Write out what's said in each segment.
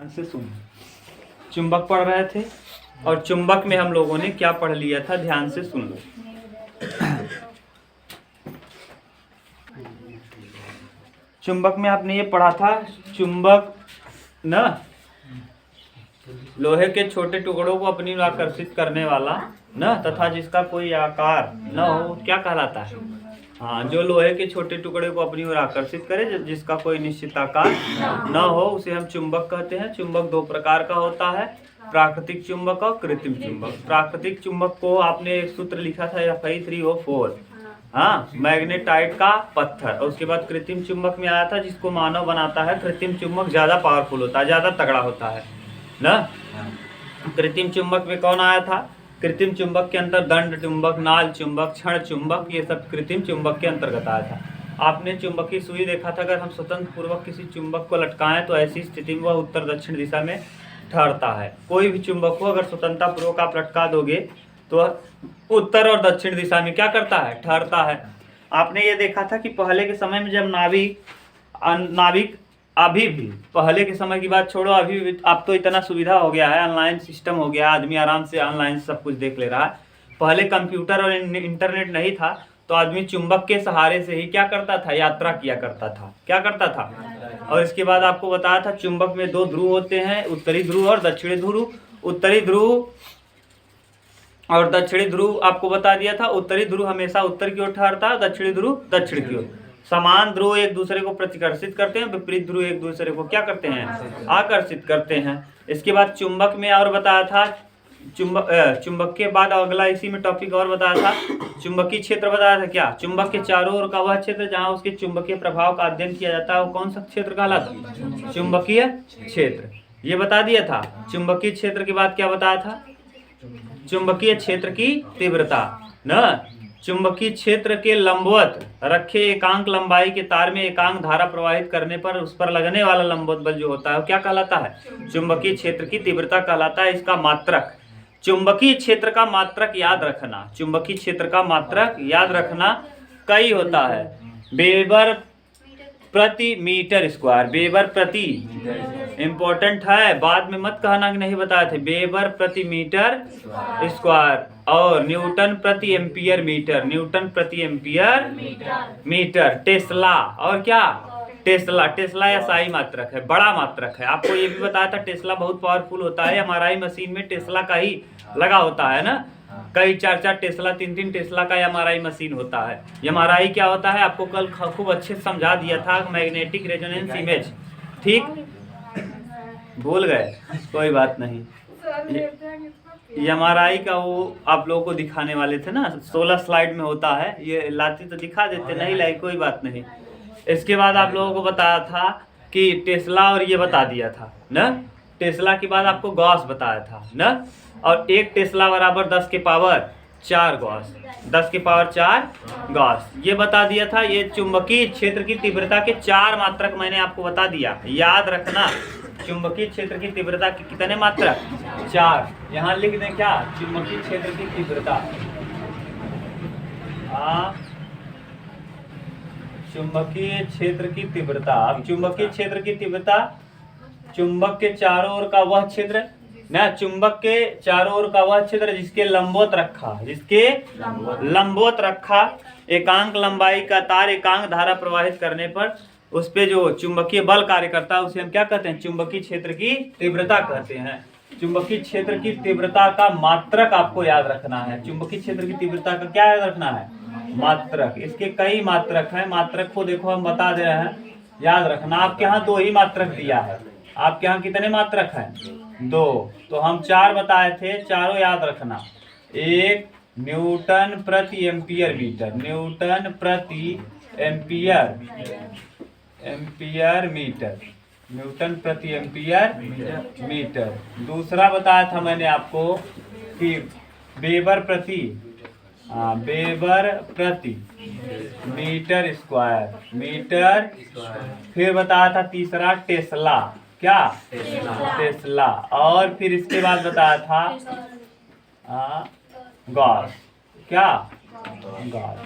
से सुन। चुंबक पढ़ रहे थे और चुंबक में हम लोगों ने क्या पढ़ लिया था, ध्यान से सुन लो। चुंबक में आपने ये पढ़ा था, चुंबक न लोहे के छोटे टुकड़ों को अपनी ओर आकर्षित करने वाला न तथा जिसका कोई आकार न हो क्या कहलाता है। हाँ, जो लोहे के छोटे टुकड़े को अपनी ओर आकर्षित करे, जिसका कोई निश्चित आकार न हो, उसे हम चुंबक कहते हैं। चुंबक दो प्रकार का होता है, प्राकृतिक चुंबक और कृत्रिम चुंबक। प्राकृतिक चुंबक को आपने एक सूत्र लिखा था Fe3O4, हाँ, मैग्नेटाइट का पत्थर। और उसके बाद कृत्रिम चुंबक में आया था जिसको मानव बनाता है। कृत्रिम चुंबक ज्यादा पावरफुल होता है, ज्यादा तगड़ा होता है ना। कृत्रिम चुंबक में कौन आया था? कृत्रिम चुंबक के अंतर दंड चुंबक, नाल चुंबक, क्षण चुंबक, ये सब कृत्रिम चुंबक के अंतर्गत आया था। आपने चुंबकीय सुई देखा था, अगर हम स्वतंत्र पूर्वक किसी चुंबक को लटकाएं तो ऐसी स्थिति में वह उत्तर दक्षिण दिशा में ठहरता है। कोई भी चुंबक को अगर स्वतंत्रता पूर्वक आप लटका दोगे तो उत्तर और दक्षिण दिशा में क्या करता है? ठहरता है। आपने ये देखा था कि पहले के समय में जब नाविक अभी भी, पहले के समय की बात छोड़ो, अभी भी अब तो इतना सुविधा हो गया है, ऑनलाइन सिस्टम हो गया, आदमी आराम से ऑनलाइन सब कुछ देख ले रहा है। पहले कंप्यूटर और इंटरनेट नहीं था तो आदमी चुंबक के सहारे से ही क्या करता था? यात्रा किया करता था। क्या करता था? और इसके बाद आपको बताया था चुंबक में दो ध्रुव होते हैं, उत्तरी ध्रुव और दक्षिणी ध्रुव। उत्तरी ध्रुव और दक्षिणी ध्रुव आपको बता दिया था। उत्तरी ध्रुव हमेशा उत्तर की ओर ठहरता है, दक्षिणी ध्रुव दक्षिण की ओर। समान ध्रुव एक दूसरे को प्रतिकर्षित करते हैं, विपरीत ध्रुव एक दूसरे को क्या करते हैं? आकर्षित करते हैं। इसके बाद चुंबक में और बताया था, चुंबक के बाद अगला इसी में टॉपिक और बताया था, चुंबकीय क्षेत्र बताया था। क्या? चुंबक के चारों ओर का वह क्षेत्र जहाँ उसके चुंबकीय प्रभाव का अध्ययन किया जाता है वो कौन सा क्षेत्र कहलाता है? चुंबकीय क्षेत्र, ये बता दिया था। चुंबकीय क्षेत्र के बाद क्या बताया था? चुंबकीय क्षेत्र की तीव्रता न। चुंबकीय क्षेत्र के लंबवत रखे एकांक लंबाई के तार में एकांक धारा प्रवाहित करने पर उस पर लगने वाला लंबवत बल जो होता है वो क्या कहलाता है? चुंबकीय क्षेत्र की तीव्रता कहलाता है। इसका मात्रक, चुंबकीय क्षेत्र का मात्रक याद रखना, चुंबकीय क्षेत्र का मात्रक याद रखना कई होता है, वेबर प्रति मीटर स्क्वायर। वेबर प्रति, इंपॉर्टेंट है, बाद में मत कहना कि नहीं बताए थे। वेबर प्रति मीटर स्क्वायर और न्यूटन प्रति एम्पियर मीटर, न्यूटन प्रति एम्पियर मीटर। टेस्ला और क्या? टेस्ला, टेस्ला या SI मात्रक है, बड़ा मात्रक है। आपको ये भी बताया था टेस्ला बहुत पावरफुल होता है। MRI मशीन में टेस्ला का ही लगा होता है ना, कई 4-4 टेस्ला, 3-3 टेस्ला का MRI मशीन होता है। MRI क्या होता है आपको कल खूब अच्छे से समझा दिया था, मैग्नेटिक रेजोनेंस इमेज। ठीक, भूल गए, कोई बात नहीं। MRI का वो आप लोगों को दिखाने वाले थे ना, 16 स्लाइड में होता है, ये लाते तो दिखा देते, नहीं लाई कोई बात नहीं। इसके बाद आप लोगों को बताया था कि टेस्ला, और ये बता दिया था ना। टेस्ला के बाद आपको गॉस बताया था ना, और एक टेस्ला बराबर 10 के पावर 4 गॉस, 10 के पावर 4 गॉस, ये बता दिया था। ये चुंबकीय क्षेत्र की तीव्रता के 4 मात्रक मैंने आपको बता दिया, याद रखना। चुंबकीय क्षेत्र की तीव्रता के कितने मात्रक? 4। यहाँ लिख दें क्या? चुंबकीय क्षेत्र की तीव्रता, चुंबकीय क्षेत्र की तीव्रता। अब चुंबकीय क्षेत्र की तीव्रता, चुंबक के चारों ओर का वह क्षेत्र ना, चुंबक के चारों ओर का वह क्षेत्र जिसके लंबवत रखा, जिसके लंबवत रखा एकांक लंबाई का तार एकांक धारा प्रवाहित करने पर उस पे जो चुंबकीय बल कार्य करता है उसे हम क्या कहते हैं? चुंबकीय क्षेत्र की तीव्रता कहते हैं। चुंबकीय क्षेत्र की तीव्रता का मात्रक आपको याद रखना है। चुंबकीय क्षेत्र की तीव्रता का क्या याद रखना है? मात्रक। इसके कई मात्रक हैं, मात्रक को देखो हम बता दे रहे हैं, याद रखना। आपके यहाँ 2 ही मात्रक दिया है, आपके यहाँ कितने मात्रक हैं? 2, तो हम 4 बताए थे, चारों याद रखना। 1 न्यूटन प्रति एम्पियर मीटर, न्यूटन प्रति एम्पियर मीटर, न्यूटन प्रति एम्पियर मीटर। दूसरा बताया था मैंने आपको कि वेबर प्रति मीटर स्क्वायर, मीटर। फिर बताया था तीसरा टेस्ला, क्या? टेस्ला। और फिर इसके बाद बताया था गॉस, क्या? गॉस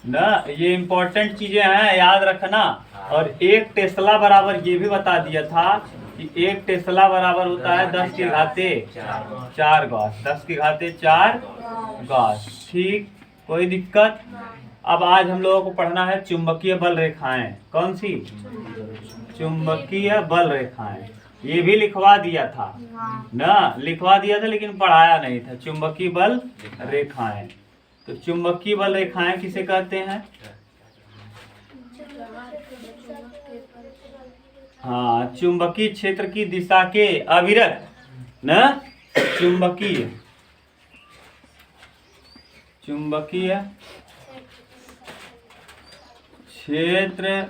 ना। ये इंपॉर्टेंट चीजें हैं, याद रखना। और 1 टेस्ला बराबर ये भी बता दिया था कि 1 टेस्ला बराबर होता है 10 की घाते 4 गॉस, 10 की घाते 4 गॉस। ठीक, कोई दिक्कत? अब आज हम लोगों को पढ़ना है चुंबकीय बल रेखाएं। कौन सी? चुंबकीय बल रेखाएं। ये भी लिखवा दिया था ना, लिखवा दिया था लेकिन पढ़ाया नहीं था। चुंबकीय बल रेखाएं, तो चुंबकीय बल रेखाएं किसे कहते हैं? हाँ, चुंबकीय क्षेत्र की दिशा के अविरत न चुंबकीय क्षेत्र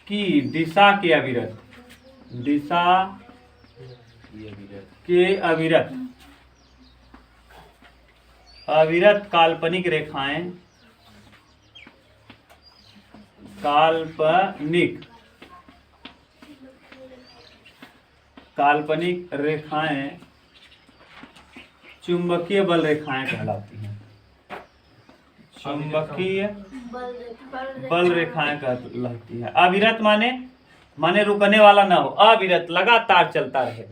की दिशा के अविरत काल्पनिक रेखाएं, काल्पनिक रेखाएं चुंबकीय बल रेखाएं कहलाती हैं। चुंबकीय बल रेखाएं कहलाती है। अविरत माने रुकने वाला ना हो, अविरत लगातार चलता रहे,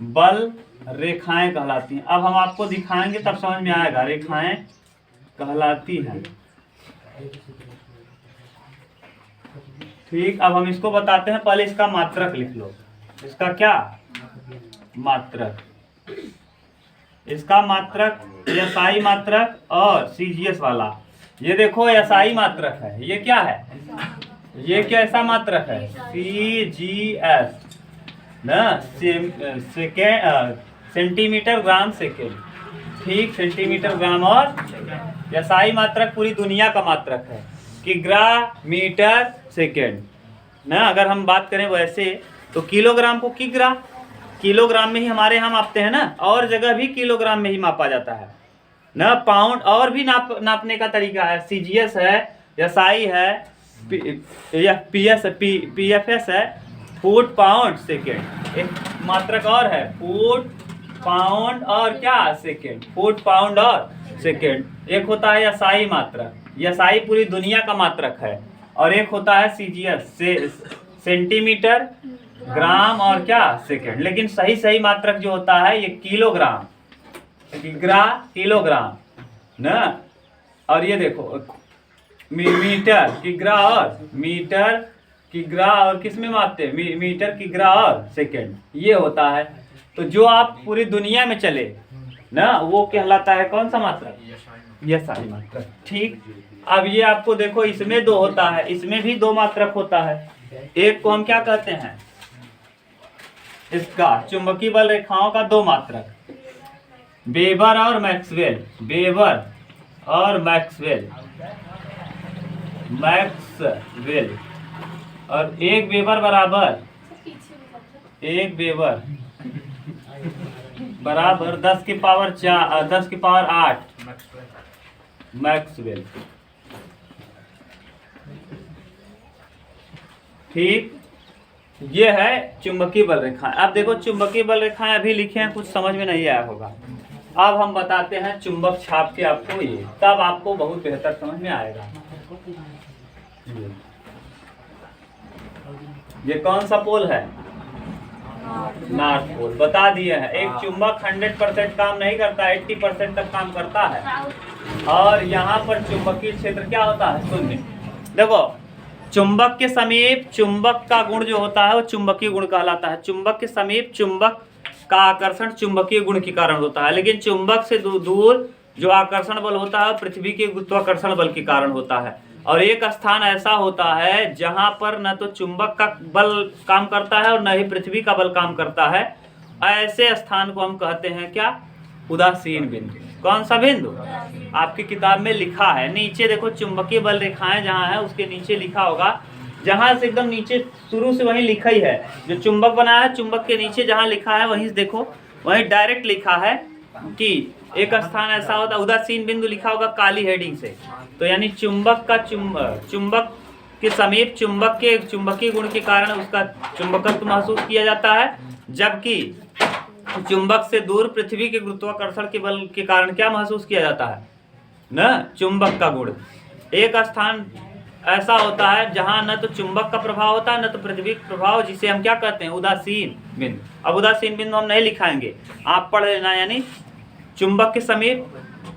बल रेखाएं कहलाती हैं। अब हम आपको दिखाएंगे तब समझ में आएगा रेखाएं कहलाती हैं। ठीक, अब हम इसको बताते हैं। पहले इसका मात्रक लिख लो। इसका क्या मात्रक? इसका मात्रक एसआई मात्रक और सीजीएस वाला। ये देखो एसआई मात्रक है, ये क्या है? ये कैसा मात्रक है? सीजीएस ना, सेंटीमीटर ग्राम सेकेंड। ठीक, सेंटीमीटर ग्राम। और एसआई मात्रक पूरी दुनिया का मात्रक है, किग्रा मीटर सेकेंड ना। अगर हम बात करें वैसे तो किलोग्राम को किलोग्राम में ही हमारे यहाँ मापते हैं ना, और जगह भी किलोग्राम में ही मापा जाता है ना। पाउंड और भी नापने का तरीका है। सीजीएस है, एसआई है, पीएफएस है, फुट पाउंड सेकेंड। एक मात्रक और है, फुट पाउंड और क्या सेकेंड, फुट पाउंड और सेकेंड। एक होता है एसआई मात्रक, एसआई पूरी दुनिया का मात्रक है। और एक होता है सीजीएस, सेंटीमीटर ग्राम और क्या सेकेंड। लेकिन सही मात्रक जो होता है ये किलोग्राम, किलोग्राम ना। और ये देखो मीटर, किग्रा और किस में मापते हैं? मीटर, किग्रा और सेकेंड, ये होता है। तो जो आप पूरी दुनिया में चले ना, वो कहलाता है कौन सा मात्रक? ये सारी मात्रक। ठीक, अब ये आपको देखो, इसमें 2 होता है, इसमें भी 2 मात्रक होता है। एक को हम क्या कहते हैं? इसका चुंबकीय बल रेखाओं का 2 मात्रक, वेबर और मैक्सवेल। और 1 वेबर बराबर 10 की पावर 8 मैक्सवेल। ठीक, ये है चुंबकीय बल रेखाएं। अब देखो चुंबकीय बल रेखाएं अभी लिखे हैं, कुछ समझ में नहीं आया होगा। अब हम बताते हैं चुंबक छाप के आपको, ये तब आपको बहुत बेहतर समझ में आएगा। ये कौन सा पोल है? North pole. बता दिए हैं। एक चुंबक 100% काम नहीं करता, 80% तक काम करता है। और यहाँ पर चुंबकीय क्षेत्र क्या होता है? शून्य। देखो चुंबक के समीप चुंबक का गुण जो होता है वो चुंबकीय गुण कहलाता है। चुंबक के समीप चुंबक का आकर्षण चुंबकीय गुण के कारण होता है, लेकिन चुंबक से दूर जो आकर्षण बल होता है पृथ्वी के गुरुत्वाकर्षण बल के कारण होता है। और एक स्थान ऐसा होता है जहां पर न तो चुंबक का बल काम करता है और न ही पृथ्वी का बल काम करता है। ऐसे स्थान को हम कहते हैं क्या? उदासीन बिंदु। कौन सा बिंदु? आपकी किताब में लिखा है नीचे देखो, चुंबकीय बल रेखाएं जहां है उसके नीचे लिखा होगा, जहां से एकदम नीचे शुरू से वहीं लिखा ही है। जो चुंबक बना है, चुंबक के नीचे जहां लिखा है वहीं देखो, वहीं डायरेक्ट लिखा है कि एक स्थान ऐसा होता है, उदासीन बिंदु लिखा होगा काली हेडिंग से। तो यानी चुंबक का चुंबक के समीप चुंबक के चुंबकीय गुण के कारण उसका चुंबकत्व महसूस किया जाता है, जबकि चुंबक से दूर पृथ्वी के गुरुत्वाकर्षण के बल के कारण क्या महसूस किया जाता है? न चुंबक का गुण। एक स्थान ऐसा होता है जहां न तो चुंबक का प्रभाव होता है न तो पृथ्वी का प्रभाव, जिसे हम क्या कहते हैं, उदासीन बिंदु। अब उदासीन बिंदु हम नहीं लिखाएंगे, आप पढ़ लेना। यानी चुंबक के समीप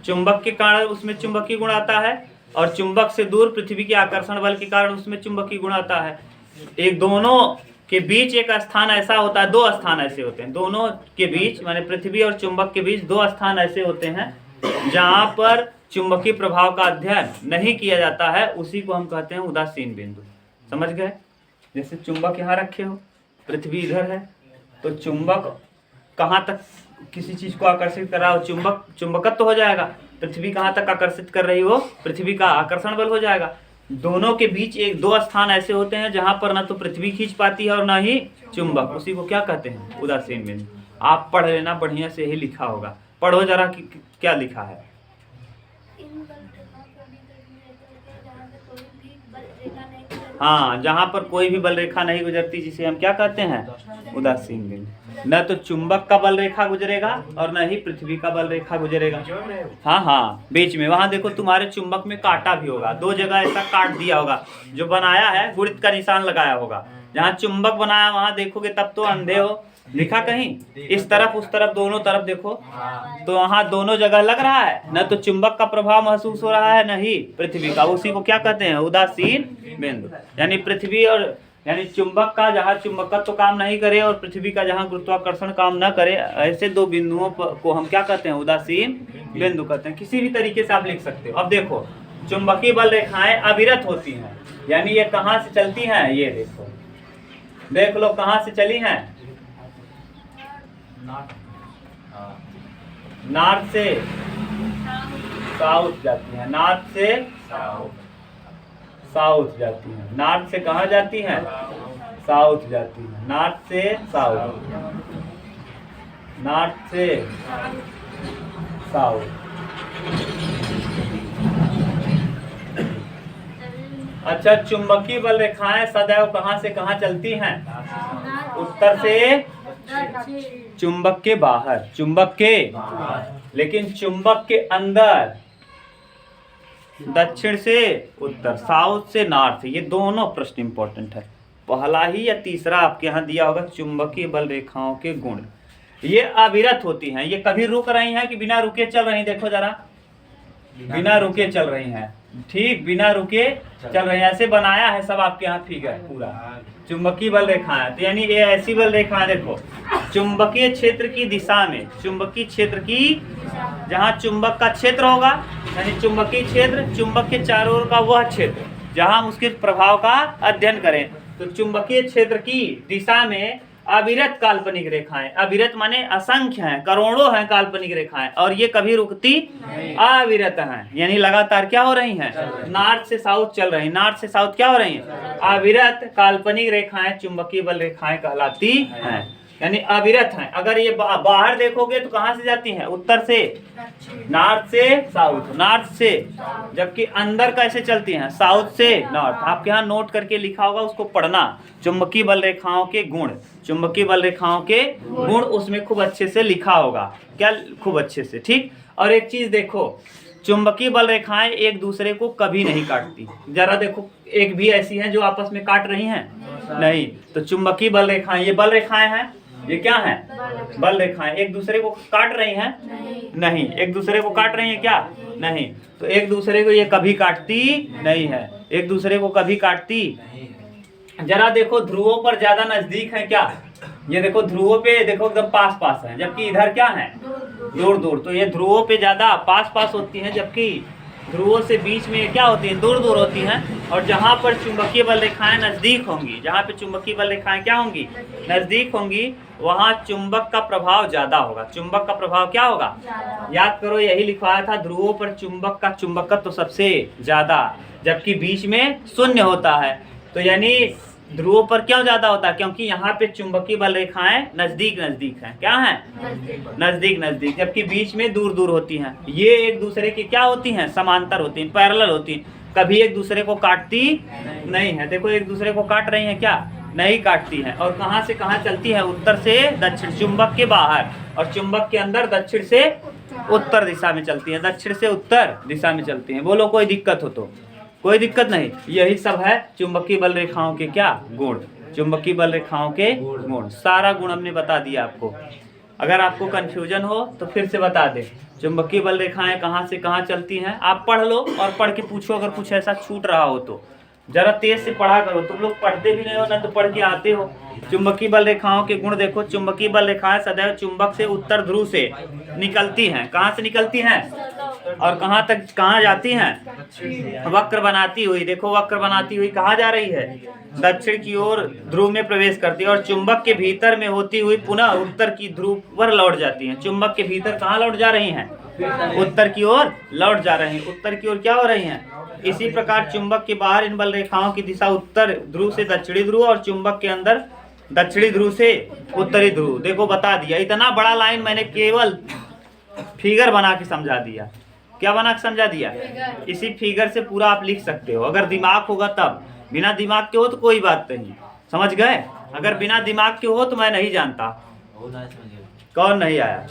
चुंबक के कारण उसमें चुंबकीय गुण आता है, और चुंबक से दूर पृथ्वी के आकर्षण बल के कारण उसमें चुंबकीय गुण आता है। एक दोनों के बीच एक स्थान ऐसा होता है, दो स्थान ऐसे होते हैं, दोनों के बीच माने पृथ्वी और चुंबक के बीच दो स्थान ऐसे होते हैं जहां पर चुंबकीय प्रभाव का अध्ययन नहीं किया जाता है, उसी को हम कहते हैं उदासीन बिंदु। समझ गए? जैसे चुंबक यहाँ रखे हो, पृथ्वी इधर है, तो चुंबक कहाँ तक किसी चीज को आकर्षित कर रहा हो, चुंबक चुंबकत्व तो हो जाएगा। पृथ्वी कहाँ तक आकर्षित कर रही हो, पृथ्वी का आकर्षण बल हो जाएगा। दोनों के बीच एक दो स्थान ऐसे होते हैं जहां पर न तो पृथ्वी खींच पाती है और न ही चुंबक, उसी को क्या कहते हैं, उदासीन बिंदु। आप पढ़ लेना, बढ़िया से ही लिखा होगा। पढ़ो जरा कि क्या लिखा है। हाँ, जहां पर कोई भी बल रेखा नहीं गुजरती, जिसे हम क्या कहते हैं, उदासीन बिंदु। न तो चुंबक का बल रेखा गुजरेगा और न ही पृथ्वी का बल रेखा गुजरेगा। हाँ हाँ, बीच में वहां देखो तुम्हारे चुंबक में कांटा भी होगा, दो जगह ऐसा काट दिया होगा, जो बनाया है गुणित का निशान लगाया होगा। जहाँ चुंबक बनाया वहां देखोगे तब तो अंधे हो, लिखा कहीं इस तरफ उस तरफ दोनों तरफ देखो, तो वहाँ दोनों जगह लग रहा है, न तो चुंबक का प्रभाव महसूस हो रहा है न ही पृथ्वी का, उसी को क्या कहते हैं, उदासीन बिंदु। यानी पृथ्वी और यानी चुंबक का जहाँ चुंबकत्व तो काम नहीं करे और पृथ्वी का जहाँ गुरुत्वाकर्षण काम न करे, ऐसे दो बिंदुओं को हम क्या कहते हैं, उदासीन बिंदु कहते हैं। किसी भी तरीके से आप लिख सकते हो। अब देखो, चुंबकीय बल रेखाएं अविरत होती हैं, यानी ये कहाँ से चलती हैं, ये देखो, देख लो कहाँ से चली हैं, नॉर्थ से साउथ जाती है, नॉर्थ से साउथ जाती है। नॉर्थ से कहाँ जाती हैं, साउथ जाती है, नॉर्थ से साउथ, नॉर्थ से साउथ। अच्छा, चुंबकीय बल रेखाएं सदैव कहाँ से कहाँ चलती हैं, उत्तर से चुंबक के बाहर, चुंबक के, लेकिन चुंबक के अंदर दक्षिण से उत्तर, साउथ से नॉर्थ। ये दोनों प्रश्न इंपॉर्टेंट है, पहला ही या तीसरा आपके यहाँ दिया होगा। चुंबकीय बल रेखाओं के गुण, ये अविरत होती हैं, ये कभी रुक रही हैं कि बिना रुके चल रही, देखो जरा, बिना रुके चल रही हैं, ठीक, बिना रुके चल रही हैं, ऐसे बनाया है सब आपके यहाँ फिगर पूरा। चुंबकीय बल रेखाएं, तो यानी ये ऐसी बल रेखाएं, देखो चुंबकीय क्षेत्र की दिशा में, चुंबकीय क्षेत्र की, जहाँ चुंबक का क्षेत्र होगा, यानी चुंबकीय क्षेत्र, चुंबक के चारों ओर का वह क्षेत्र जहाँ हम उसके प्रभाव का अध्ययन करें, तो चुंबकीय क्षेत्र की दिशा में अविरत काल्पनिक रेखाएं, अविरत माने असंख्य हैं, करोड़ों हैं काल्पनिक रेखाएं, और ये कभी रुकती अविरत हैं, यानी लगातार क्या हो रही हैं, नॉर्थ से साउथ चल रही, नॉर्थ से साउथ क्या हो रही हैं, अविरत काल्पनिक रेखाएं चुंबकीय बल रेखाएं कहलाती हैं, यानी अविरत हैं। अगर ये बाहर देखोगे तो कहाँ से जाती हैं, उत्तर से, नॉर्थ से साउथ, नॉर्थ से, जबकि अंदर कैसे चलती हैं, साउथ से नॉर्थ। आपके यहाँ नोट करके लिखा होगा, उसको पढ़ना। चुंबकीय बल रेखाओं के गुण, चुंबकीय बल रेखाओं के गुण उसमें खूब अच्छे से लिखा होगा, क्या, खूब अच्छे से, ठीक। और एक चीज देखो, चुंबकीय बल रेखाएं एक दूसरे को कभी नहीं काटती, जरा देखो, एक भी ऐसी हैं जो आपस में काट रही हैं, नहीं। तो चुंबकीय बल रेखाएं, ये बल रेखाएं हैं, ये क्या है, बल रेखाएं, एक दूसरे को काट रही हैं, नहीं, एक दूसरे को काट रही हैं क्या, नहीं। तो एक दूसरे को ये कभी काटती नहीं है, एक दूसरे को कभी काटती। जरा देखो, ध्रुवों पर ज्यादा नजदीक है क्या, ये देखो ध्रुवों पे देखो एकदम पास पास है, जबकि इधर क्या है, दूर दूर। तो ये ध्रुवों पे ज्यादा पास पास होती हैं, जबकि ध्रुवों से बीच में क्या होती हैं, दूर दूर होती हैं। और जहाँ पर चुंबकीय बल रेखाएं नजदीक होंगी, जहाँ पे चुंबकीय बल रेखाएं क्या होंगी, नजदीक होंगी, वहाँ चुंबक का प्रभाव ज्यादा होगा। चुंबक का प्रभाव क्या होगा, याद करो, यही लिखवाया था, ध्रुवों पर चुंबक का चुंबकत्व तो सबसे ज्यादा, जबकि बीच में शून्य होता है। तो यानी ध्रुवों पर क्यों ज्यादा होता है, क्योंकि यहाँ पे चुंबकीय बल रेखाएं नजदीक नजदीक हैं, क्या हैं, नजदीक नजदीक, जबकि बीच में दूर दूर होती हैं। ये एक दूसरे की क्या होती हैं, समांतर होती हैं, पैरेलल होती हैं, कभी एक दूसरे को काटती नहीं है। देखो, एक दूसरे को काट रही हैं क्या, नहीं काटती हैं। और कहाँ से कहाँ चलती है, उत्तर से दक्षिण, चुंबक के बाहर, और चुंबक के अंदर दक्षिण से उत्तर दिशा में चलती है, दक्षिण से उत्तर दिशा में चलती हैं। बोलो कोई दिक्कत हो तो, कोई दिक्कत नहीं। यही सब है चुंबकीय बल रेखाओं के क्या गुण, चुंबकीय बल रेखाओं के गुण। सारा गुण हमने बता दिया आपको। अगर आपको कंफ्यूजन हो तो फिर से बता दे, चुंबकीय बल रेखाएं कहाँ से कहाँ चलती हैं, आप पढ़ लो और पढ़ के पूछो अगर कुछ ऐसा छूट रहा हो तो। जरा तेज से पढ़ा करो, तुम लोग पढ़ते भी नहीं हो ना तो पढ़ के आते हो। चुंबकीय बल रेखाओं के गुण देखो, चुंबकीय बल रेखाएं सदैव चुंबक से उत्तर ध्रुव से निकलती हैं। कहाँ से निकलती हैं और कहाँ जाती हैं? वक्र बनाती हुई। देखो वक्र बनाती हुई कहाँ जा रही है? दक्षिण की ओर ध्रुव में प्रवेश करती है और चुंबक के भीतर में होती हुई पुनः उत्तर की ध्रुव पर लौट जाती हैं। चुंबक के भीतर कहाँ लौट जा रही हैं? उत्तर की ओर लौट जा रही हैं। उत्तर की ओर क्या हो रही हैं? इसी प्रकार चुंबक के बाहर इन बल रेखाओं की दिशा उत्तर ध्रुव से दक्षिणी ध्रुव और चुंबक के अंदर दक्षिणी ध्रुव से उत्तरी ध्रुव। देखो बता दिया, इतना बड़ा लाइन मैंने केवल फिगर बना के समझा दिया। क्या बना के समझा दिया? इसी फिगर से पूरा आप लिख सकते हो अगर दिमाग होगा तब। बिना दिमाग के हो तो कोई बात नहीं, समझ गए? अगर बिना दिमाग के हो तो मैं नहीं जानता। कौन नहीं आया?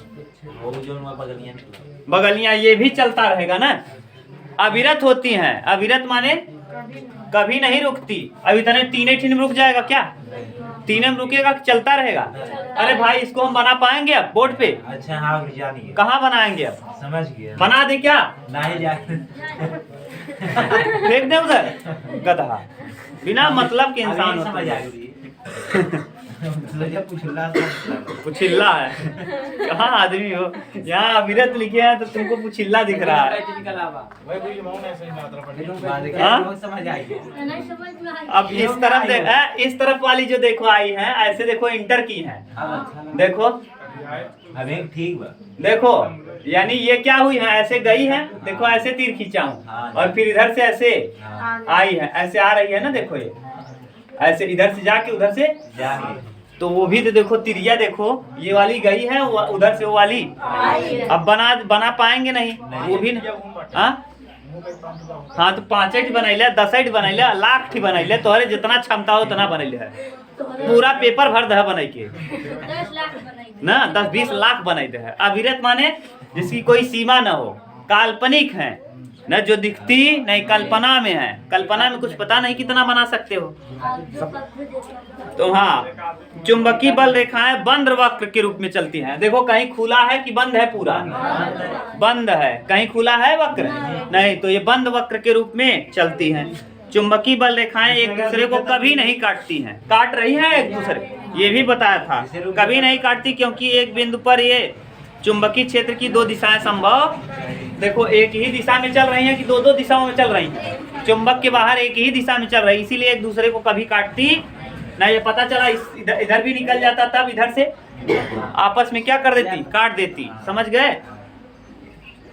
बगलियां ये भी चलता रहेगा ना, अविरत होती हैं। अविरत माने कभी नहीं रुकती। अभी तने तीन में रुक जाएगा क्या? तीन में रुकेगा, चलता रहेगा। अरे भाई इसको हम बना पाएंगे अब बोर्ड पे? अच्छा हाँ जानिए। कहाँ बनाएंगे अब? समझ गया। बना दे क्या? नहीं फेंक दे उधर गधा। बिना मतलब के इंसान होता समझ है। पुछिल्ला है। कहाँ आदमी हो? यहाँ अविरत लिखे हैं तो तुमको पुछिल्ला दिख रहा है। अब इस तरफ इस तरफ वाली जो देखो आई है, ऐसे देखो इंटर की है। देखो अभी ठीक बा। देखो यानी ये क्या हुई है? ऐसे गई है, देखो ऐसे तीर खींचा हूँ और फिर इधर से ऐसे आई है, ऐसे आ रही है ना। देखो ये ऐसे इधर से जाके उधर से तो वो भी तो देखो तिरिया देखो, ये वाली गई है उधर से वो वाली। अब बना पाएंगे नहीं वो भी हाँ तो 5 बनैले 10 बनैले लाख ठी बनैले, तोहरे जितना क्षमता हो उतना बनैले है। पूरा पेपर भर दे बनाई के ना 10-20 लाख बनाई दे है। अविरत माने जिसकी कोई सीमा न हो, काल्पनिक है न, जो दिखती नहीं, कल्पना में है। कल्पना में कुछ पता नहीं कितना बना सकते हो। तो हाँ, चुंबकीय बल रेखाएं बंद वक्र के रूप में चलती हैं। देखो कहीं खुला है कि बंद है? पूरा बंद है। कहीं खुला है वक्र? नहीं, तो ये बंद वक्र के रूप में चलती हैं। चुंबकीय बल रेखाएं एक दूसरे को कभी नहीं काटती हैं। काट रही हैं एक दूसरे, ये भी बताया था, कभी नहीं काटती, क्योंकि एक बिंदु पर ये चुंबकीय क्षेत्र की 2 दिशाएं संभव। देखो एक ही दिशा में चल रही हैं कि 2-2 दिशाओं में चल रही हैं? चुंबक के बाहर एक ही दिशा में चल रही, इसीलिए एक दूसरे को कभी काटती ना। ये पता चला इधर भी निकल जाता, तब इधर से आपस में क्या कर देती? काट देती। समझ गए?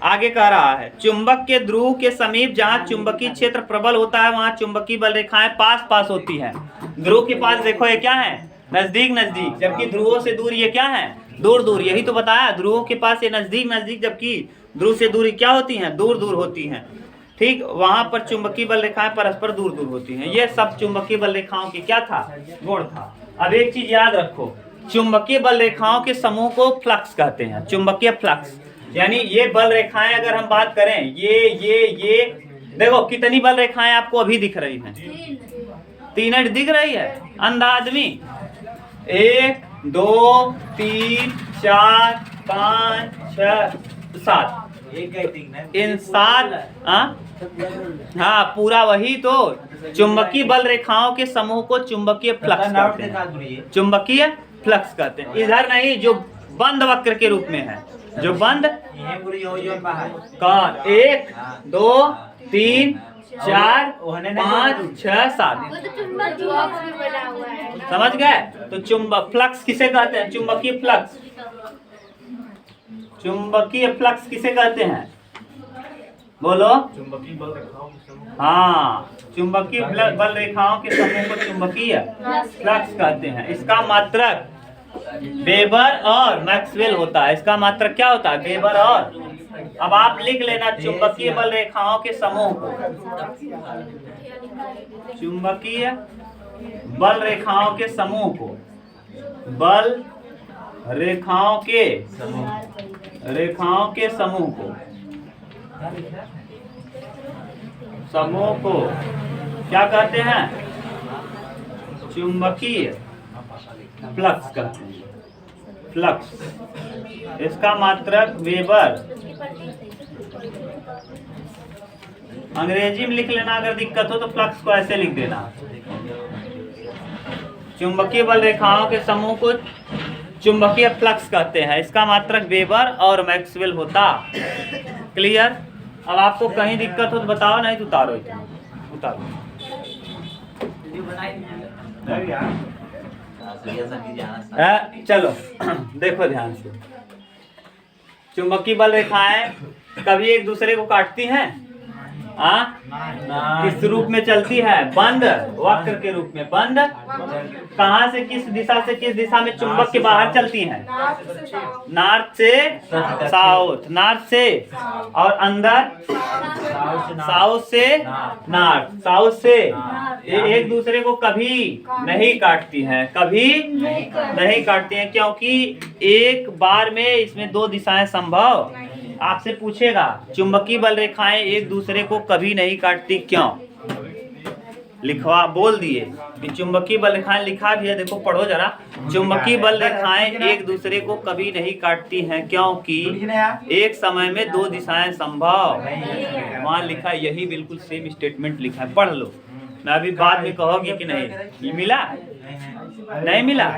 आगे कह रहा है, चुंबक के ध्रुव के समीप जहाँ चुंबकीय क्षेत्र प्रबल होता है वहाँ चुंबकीय बल रेखाएं पास होती हैं। ध्रुव के पास देखो ये क्या है? नजदीक नजदीक, जबकि ध्रुवों से दूर ये क्या है? दूर दूर। यही तो बताया, ध्रुवों के पास ये नजदीक नजदीक, जबकि ध्रुव से दूरी क्या होती हैं? दूर दूर होती हैं। ठीक, वहां पर चुंबकीय बल रेखाएं परस्पर दूर दूर होती हैं। ये सब चुंबकीय बल रेखाओं की क्या था? गुण था। अब एक चीज याद रखो, चुंबकीय बल रेखाओं के समूह को फ्लक्स कहते हैं। चुंबकीय फ्लक्स यानी ये बल रेखाएं अगर हम बात करें, ये देखो कितनी बल रेखाएं आपको अभी दिख रही हैं? 3 दिख रही है अंधा आदमी? 1 2 3 4 5 6 7 इन 7 हाँ पूरा वही तो। चुंबकीय बल रेखाओं के समूह को चुंबकीय फ्लक्स कहते हैं। चुंबकीय फ्लक्स कहते हैं। इधर नहीं, जो बंद वक्र के रूप में है, जो बंद कौन? 1 2 3 4 5 6 7 समझ गए? तो चुंबक फ्लक्स किसे कहते हैं? चुंबकीय फ्लक्स। चुंबकीय फ्लक्स किसे कहते हैं? बोलो। चुंबकीय बल रेखाओं। हाँ, चुंबकीय बल रेखाओं के समूह को चुंबकीय फ्लक्स कहते हैं। इसका मात्रक वेबर और मैक्सवेल होता है। इसका मात्रक क्या होता है? वेबर और। अब आप लिख लेना चुंबकीय बल रेखाओं के समूह को, चुंबकीय बल रेखाओं के समूह को, बल रेखाओं के समूह को समूह को क्या कहते हैं? चुंबकीय फ्लक्स कहते हैं। फ्लक्स, इसका मात्रक वेबर। अंग्रेजी में लिख लेना, अगर दिक्कत हो तो फ्लक्स को ऐसे लिख देना। चुंबकीय बल रेखाओं के समूह को चुंबकीय फ्लक्स कहते हैं। इसका मात्रक वेबर और मैक्सवेल होता। क्लियर? अब आपको कहीं दिक्कत हो तो बताओ, नहीं तो उतारो, उतारो। चलो देखो ध्यान से, चुंबकीय बल रेखाएं कभी एक दूसरे को काटती हैं? किस रूप में चलती है? बंद वक्र के रूप में। बंद कहाँ से किस दिशा से किस दिशा में चुंबक के बाहर चलती हैं? नॉर्थ से साउथ, नॉर्थ से, और अंदर साउथ से नॉर्थ, साउथ से। ये एक दूसरे को कभी नहीं काटती हैं, कभी नहीं काटती हैं, क्योंकि एक बार में इसमें दो दिशाएं संभव। आपसे पूछेगा चुंबकीय बल रेखाएं एक दूसरे को कभी नहीं काटती, क्यों? लिखवा बोल दिए कि चुंबकीय बल रेखाएं, लिखा भी है, देखो पढ़ो जरा। चुंबकीय बल रेखाएं एक दूसरे को कभी नहीं काटती हैं क्योंकि एक समय में दो दिशाएं संभव। वहाँ लिखा, यही बिल्कुल सेम स्टेटमेंट लिखा है, पढ़ लो। मैं अभी बाद में कहोगे कि नहीं ये मिला, नहीं मिला।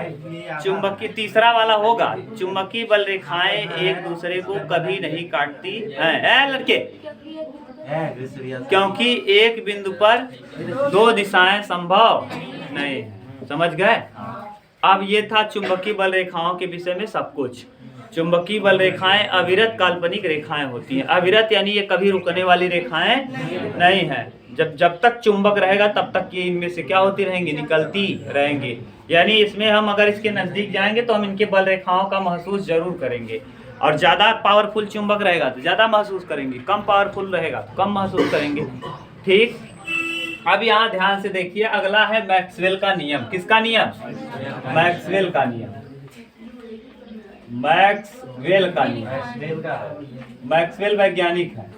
चुंबकीय तीसरा वाला होगा, चुंबकीय बल रेखाएं एक दूसरे को कभी नहीं काटती हैं लड़के, क्योंकि एक बिंदु पर दो दिशाएं संभव नहीं है। समझ गए? अब ये था चुंबकीय बल रेखाओं के विषय में सब कुछ। चुंबकीय बल रेखाएं अविरत काल्पनिक रेखाएं होती हैं। अविरत यानी ये कभी रुकने वाली रेखाएं नहीं है। जब तक चुंबक रहेगा तब तक ये इनमें से क्या होती रहेंगी? निकलती रहेंगी। यानी इसमें हम अगर इसके नजदीक जाएंगे तो हम इनके बल रेखाओं का महसूस जरूर करेंगे, और ज्यादा पावरफुल चुंबक रहेगा तो ज्यादा महसूस करेंगे, कम पावरफुल रहेगा तो कम महसूस करेंगे। ठीक, अब यहाँ ध्यान से देखिए, अगला है मैक्सवेल का नियम। किसका नियम? मैक्सवेल का नियम। मैक्सवेल का नियम। मैक्सवेल वैज्ञानिक है।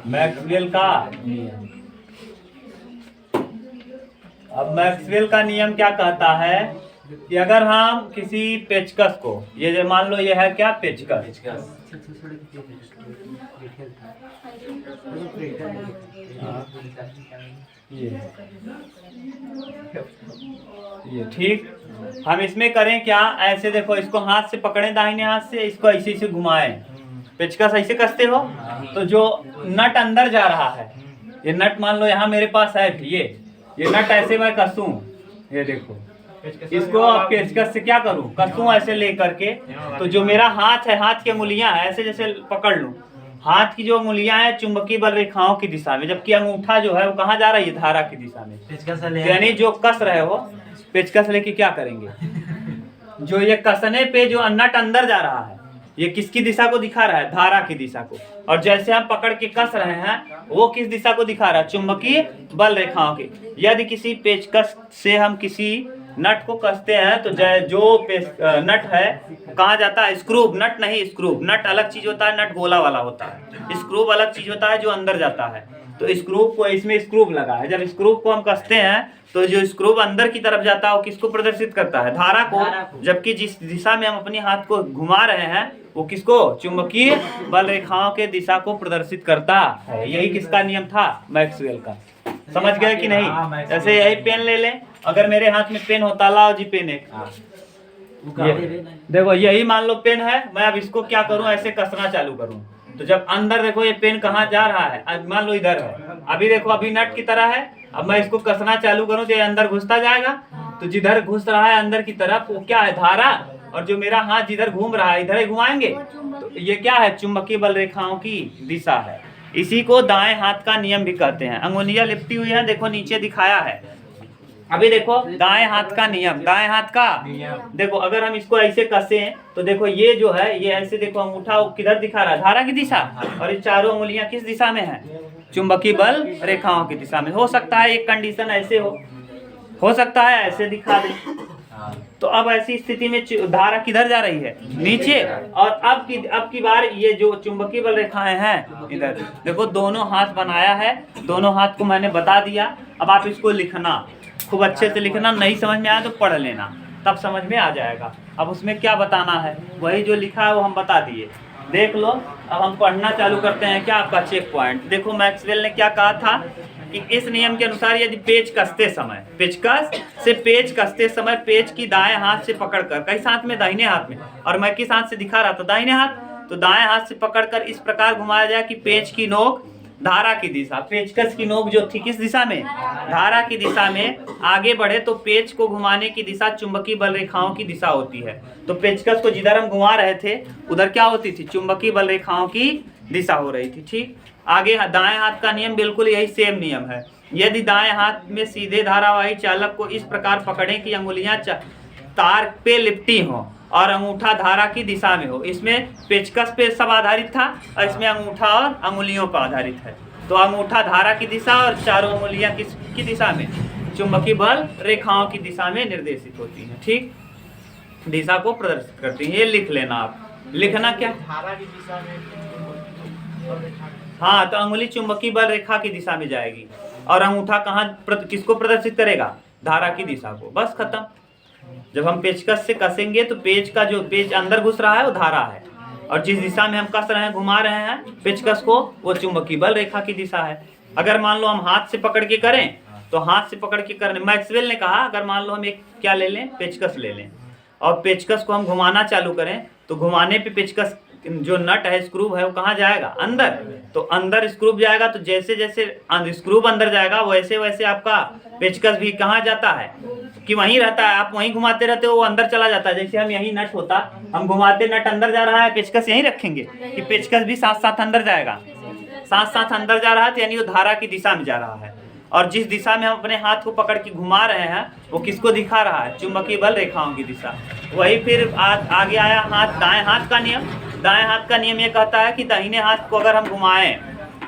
मैक्सवेल का नियम। अब मैक्सवेल का नियम क्या कहता है कि अगर हम किसी पेचकस को, ये मान लो ये है क्या? पेचकस। ये ठीक, हम इसमें करें क्या? ऐसे देखो, इसको हाथ से पकड़े दाहिने हाथ से, इसको ऐसे ऐसे घुमाएं, पेचकस ऐसे कसते हो तो जो नट अंदर जा रहा है, ये नट मान लो यहाँ मेरे पास है, ये नट ऐसे मैं कसूं, ये देखो, इसको अब पेचकस से क्या करूं? कसूं ऐसे लेकर के, तो जो मेरा हाथ है, हाथ की अंगुलियां ऐसे जैसे पकड़ लूं, हाथ की जो अंगुलियां हैं चुंबकीय बल रेखाओं की दिशा में, जबकि अंगूठा जो है वो कहाँ जा रहा है? ये धारा की दिशा में। यानी जो कस रहे हो, पेचकस लेके क्या करेंगे? जो ये कसने पे जो नट अंदर जा रहा है, ये किसकी दिशा को दिखा रहा है? धारा की दिशा को। और जैसे हम पकड़ के कस रहे हैं, वो किस दिशा को दिखा रहा है? चुंबकीय बल रेखाओं की। यदि किसी पेचकस से हम किसी नट को कसते हैं तो जो नट है कहाँ जाता है? स्क्रूव। नट नहीं, स्क्रूव। नट अलग चीज होता है, नट गोला वाला होता है। स्क्रूव अलग चीज होता है जो अंदर जाता है। तो स्क्रूव को, इसमें स्क्रूव लगा है, जब स्क्रूव को हम कसते हैं तो जो स्क्रूव अंदर की तरफ जाता है वो किसको प्रदर्शित करता है? धारा को। जबकि जिस दिशा में हम अपने हाथ को घुमा रहे हैं वो किसको? चुंबकीय बल रेखाओं के दिशा को प्रदर्शित करता है। यही किसका नियम था? मैक्सवेल का। समझ गए कि नहीं? जैसे यही पेन ले लें, अगर मेरे हाथ में पेन होता, लाओ जी पेन एक, देखो यही मान लो पेन है, मैं अब इसको क्या करूं? ऐसे कसना चालू करूं, तो जब अंदर देखो ये पेन कहाँ जा रहा है? मान लो इधर है, अभी देखो अभी नट की तरह है, अब मैं इसको कसना चालू करूं तो ये अंदर घुसता जाएगा, तो जिधर घुस रहा है अंदर की तरफ वो क्या है? धारा। और जो मेरा हाथ जिधर घूम रहा है इधर ही घुमाएंगे, तो ये क्या है? चुंबकीय बल रेखाओं की दिशा है। इसी को दाएं हाथ का नियम भी कहते हैं। अंगुलियां लिपटी हुई है, देखो नीचे दिखाया है। अभी देखो दाएं हाथ का नियम, दाएं हाथ का देखो, अगर हम इसको ऐसे कसें तो देखो ये जो है, ये ऐसे देखो अंगूठा किधर दिखा रहा है? धारा की दिशा। और ये चारों अंगुलियां किस दिशा में है? चुंबकीय बल रेखाओं की दिशा में। हो सकता है एक कंडीशन ऐसे हो सकता है ऐसे दिखा दे, तो अब ऐसी स्थिति में धारा किधर जा रही है, नीचे। और अब की बार ये जो चुंबकीय बल रेखाएं हैं इधर देखो, दोनों हाथ बनाया है, दोनों हाथ को मैंने बता दिया। अब आप इसको लिखना, खूब अच्छे से लिखना, नहीं समझ में आया तो पढ़ लेना, तब समझ में आ जाएगा। अब उसमें क्या बताना है, वही जो लिखा है वो हम बता दिए, देख लो। अब हम पढ़ना चालू करते हैं। क्या आपका चेक पॉइंट देखो, मैक्सवेल ने क्या कहा था कि इस नियम के अनुसार यदि पेच कसते समय, पेचकस से पेच कसते समय पेच की दाएं हाथ से पकड़कर, कई हाथ में, दाहिने हाथ में, और मैं किस हाथ से दिखा रहा था, दाहिने हाथ, तो दाएं हाथ से पकड़कर इस प्रकार घुमाया जाए कि पेच की नोक धारा की दिशा, पेचकस की नोक जो थी किस दिशा में, धारा की दिशा में आगे बढ़े, तो पेच को घुमाने की दिशा चुंबकीय बल रेखाओं की दिशा होती है। तो पेचकस को जिधर हम घुमा रहे थे उधर क्या होती थी, चुंबकीय बल रेखाओं की दिशा हो रही थी। ठीक, आगे दाएं हाथ का नियम बिल्कुल यही सेम नियम है। यदि दाएं हाथ में सीधे धारावाही चालक को इस प्रकार पकड़ें कि अंगुलियां तार पे लिपटी हो और अंगूठा धारा की दिशा में हो, इसमें पेचकस पे सब आधारित था और इसमें अंगूठा और अंगुलियों पर आधारित है। तो अंगूठा धारा की दिशा और चारों अंगुलियां किसकी दिशा में, चुंबकीय बल रेखाओं की दिशा में निर्देशित होती हैं। ठीक, दिशा को प्रदर्शित करती हैं। ये लिख लेना, आप लिखना क्या, धारा की दिशा में, हाँ, तो अंगुली चुंबकीय बल रेखा की दिशा में जाएगी और अंगूठा कहाँ किसको प्रदर्शित करेगा, धारा की दिशा को। बस खत्म। जब हम पेचकस से कसेंगे तो पेच का जो पेच अंदर घुस रहा है वो धारा है, और जिस दिशा में हम कस रहे हैं, घुमा रहे हैं पेचकस को, वो चुंबकीय बल रेखा की दिशा है। अगर मान लो हम हाथ से पकड़ के करें तो हाथ से पकड़ के करने, मैक्सवेल ने कहा अगर मान लो हम एक क्या ले लें, पेचकस ले लें, और पेचकस को हम घुमाना चालू करें तो घुमाने पे पेचकस जो नट है, स्क्रू है, वो कहाँ जाएगा, अंदर। तो अंदर स्क्रू जाएगा, तो जैसे जैसे स्क्रू अंदर जाएगा वैसे वैसे आपका पेचकस भी कहाँ जाता है, कि वहीं रहता है। आप वहीं घुमाते रहते हो, वो अंदर चला जाता है। जैसे हम यही नट होता, हम घुमाते, नट अंदर जा रहा है, पेचकस यहीं रखेंगे कि पेचकस भी साथ साथ अंदर जाएगा, साथ साथ अंदर जा रहा है, तो यानी वो धारा की दिशा में जा रहा है। और जिस दिशा में हम अपने हाथ को पकड़ के घुमा रहे हैं वो किसको दिखा रहा है, चुंबकीय बल रेखाओं की दिशा। वही फिर आगे आया हाथ, दाएं हाथ का नियम। दाएं हाथ का नियम ये कहता है कि दाहिने हाथ को अगर हम घुमाएं,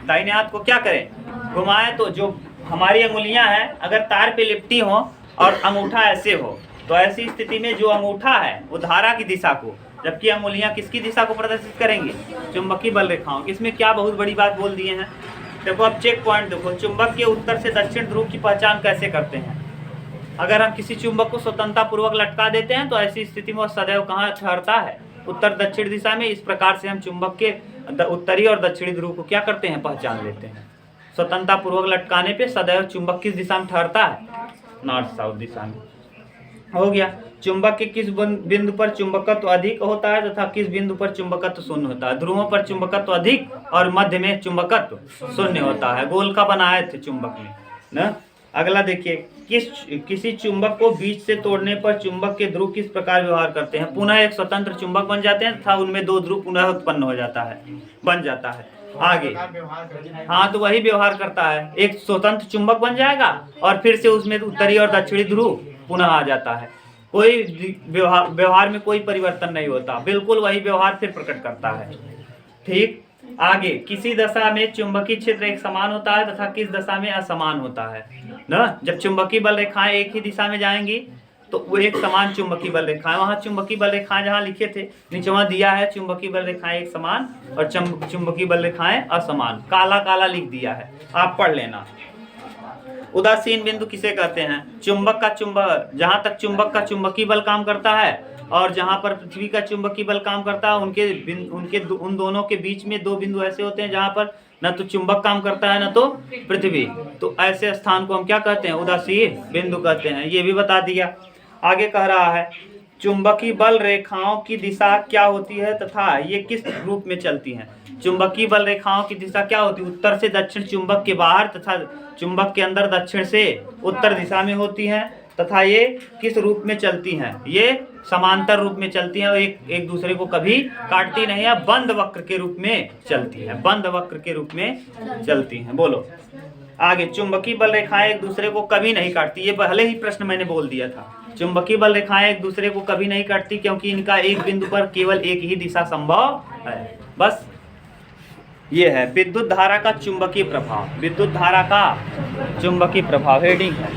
दाहिने हाथ को क्या करें, घुमाएं, तो जो हमारी अंगुलियां हैं अगर तार पे लिपटी हो और अंगूठा ऐसे हो, तो ऐसी स्थिति में जो अंगूठा है वो धारा की दिशा को, जबकि अंगुलियां किसकी दिशा को प्रदर्शित करेंगे, चुंबकीय बल रेखाओं। इसमें क्या बहुत बड़ी बात बोल दिए हैं। देखो अब चेक पॉइंट देखो, चुंबक के उत्तर से दक्षिण ध्रुव की पहचान कैसे करते हैं। अगर हम किसी चुंबक को स्वतंत्रता पूर्वक लटका देते हैं तो ऐसी स्थिति में वह सदैव कहाँ ठहरता है, उत्तर दक्षिण दिशा में। इस प्रकार से हम चुंबक के उत्तरी और दक्षिणी ध्रुव को क्या करते हैं, पहचान लेते हैं। स्वतंत्रता पूर्वक लटकाने पे सदैव चुंबक किस दिशा में ठहरता है, नॉर्थ साउथ दिशा में। हो गया। चुंबक के किस बिंदु पर चुंबकत्व अधिक होता है तथा किस बिंदु पर चुंबकत्व शून्य होता है। ध्रुवों पर चुंबकत्व अधिक और मध्य में चुंबकत्व शून्य होता है। गोल का बनाए थे चुंबक में ना। अगला देखिए, किसी चुंबक को बीच से तोड़ने पर चुंबक के ध्रुव किस प्रकार व्यवहार करते हैं। पुनः एक स्वतंत्र चुंबक बन जाते हैं तथा उनमें दो ध्रुव पुनः उत्पन्न हो जाता है, बन जाता है। आगे हाँ, तो वही व्यवहार करता है, एक स्वतंत्र चुंबक बन जाएगा और फिर से उसमें उत्तरी और दक्षिणी ध्रुव पुनः आ जाता है। कोई व्यवहार में कोई परिवर्तन नहीं होता, बिल्कुल वही व्यवहार फिर प्रकट करता है। ठीक। आगे, किसी दशा में चुंबकीय क्षेत्र एक समान होता है तथा किस दशा में असमान होता है ना। जब चुंबकीय बल रेखाएं एक ही दिशा में जाएंगी तो वो एक समान चुंबकीय बल रेखाएं, वहाँ चुंबकीय बल रेखाएं जहाँ लिखे थे नीचे वहाँ दिया है चुंबकीय बल रेखाएं एक समान और चुंबकीय बल रेखाएं असमान, काला काला लिख दिया है, आप पढ़ लेना। उदासीन बिंदु किसे कहते हैं, चुंबक का जहाँ तक चुंबक का चुंबकीय बल काम करता है और जहाँ पर पृथ्वी का चुंबकीय बल काम करता है, उन दोनों के बीच में दो बिंदु ऐसे होते हैं जहाँ पर न तो चुंबक काम करता है न तो पृथ्वी, तो ऐसे स्थान को हम क्या कहते हैं, उदासीन बिंदु कहते हैं। ये भी बता दिया। आगे कह रहा है, चुंबकीय बल रेखाओं की दिशा क्या होती है तथा ये किस रूप में चलती हैं। चुंबकीय बल रेखाओं की दिशा क्या होती है, उत्तर से दक्षिण चुंबक के बाहर तथा चुंबक के अंदर दक्षिण से उत्तर दिशा में होती हैं तथा ये किस रूप में चलती हैं, ये समांतर रूप में चलती हैं और एक दूसरे को कभी काटती नहीं है, बंद वक्र के रूप में चलती है, बंद वक्र के रूप में चलती हैं। बोलो आगे, चुंबकीय बल रेखाएं एक दूसरे को कभी नहीं काटती। ये पहले ही प्रश्न मैंने बोल दिया था, चुंबकीय बल रेखाएं एक दूसरे को कभी नहीं काटती क्योंकि इनका एक बिंदु पर केवल एक ही दिशा संभव है। बस ये है विद्युत धारा का चुंबकीय प्रभाव, विद्युत धारा का चुंबकीय प्रभाव हेडिंग है।